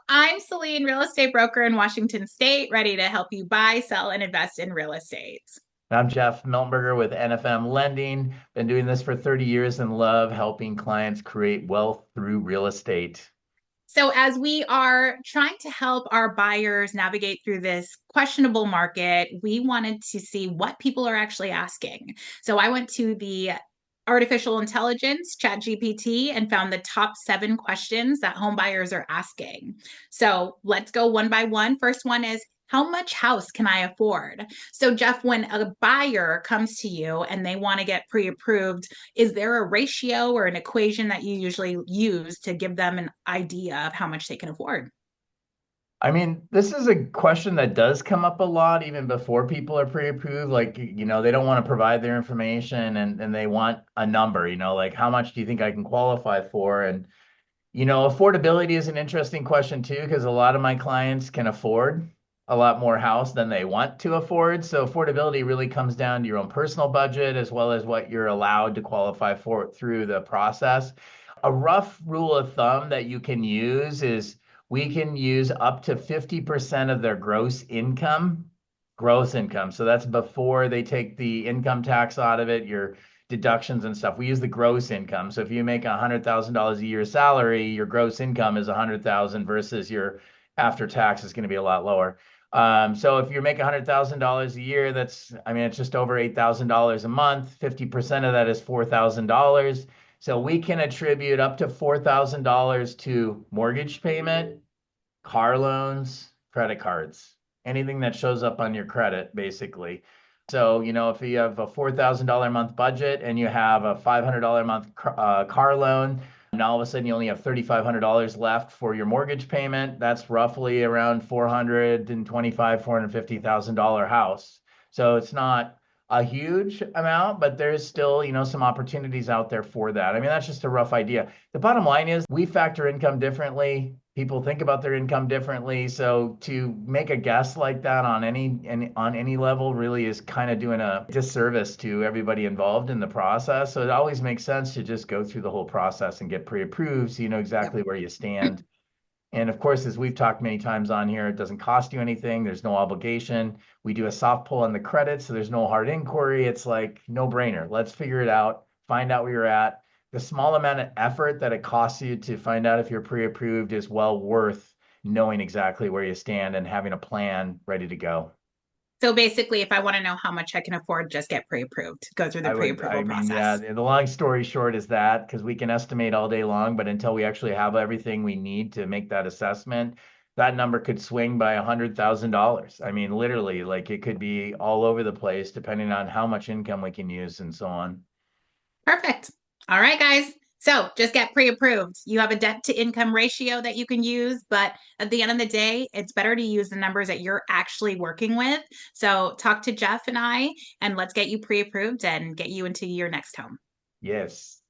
I'm Celine, real estate broker in Washington State, ready to help you buy, sell, and invest in real estate. I'm Jeff Miltenberger with NFM Lending. Been doing this for 30 years and love helping clients create wealth through real estate. So, as we are trying to help our buyers navigate through this questionable market, we wanted to see what people are actually asking. So, I went to the artificial intelligence, ChatGPT, and found the top 7 questions that home buyers are asking. So, let's go one by one. First one is, how much house can I afford? So, Jeff, when a buyer comes to you and they want to get pre approved, is there a ratio or an equation that you usually use to give them an idea of how much they can afford? This is a question that does come up a lot even before people are pre-approved. Like, they don't want to provide their information and they want a number, like how much do you think I can qualify for? And, affordability is an interesting question too, because a lot of my clients can afford a lot more house than they want to afford. So affordability really comes down to your own personal budget as well as what you're allowed to qualify for through the process. A rough rule of thumb that you can use is we can use up to 50% of their gross income. So that's before they take the income tax out of it, your deductions and stuff. We use the gross income. So if you make $100,000 a year salary, your gross income is 100,000 versus your after tax is going to be a lot lower. So if you make $100,000 a year, it's just over $8,000 a month. 50% of that is $4,000. So we can attribute up to $4,000 to mortgage payment, car loans, credit cards, anything that shows up on your credit, basically. So, if you have a $4,000 a month budget and you have a $500 a month car loan, and all of a sudden you only have $3,500 left for your mortgage payment, that's roughly around $450,000 house. So it's not a huge amount, but there's still, some opportunities out there for that. That's just a rough idea. The bottom line is we factor income differently. People think about their income differently. So to make a guess like that on any level really is kind of doing a disservice to everybody involved in the process. So it always makes sense to just go through the whole process and get pre-approved so you know Yep. exactly where you stand. And of course, as we've talked many times on here, it doesn't cost you anything. There's no obligation. We do a soft pull on the credit, so there's no hard inquiry. It's like no brainer. Let's figure it out, find out where you're at. The small amount of effort that it costs you to find out if you're pre-approved is well worth knowing exactly where you stand and having a plan ready to go. So basically, if I want to know how much I can afford, just get pre approved, go through the pre approval Yeah, process. the long story short is that because we can estimate all day long, but until we actually have everything we need to make that assessment, that number could swing by $100,000. Literally, like it could be all over the place depending on how much income we can use and so on. Perfect. All right, guys. So just get pre approved. You have a debt to income ratio that you can use, but at the end of the day, it's better to use the numbers that you're actually working with. So talk to Jeff and I, and let's get you pre approved and get you into your next home. Yes.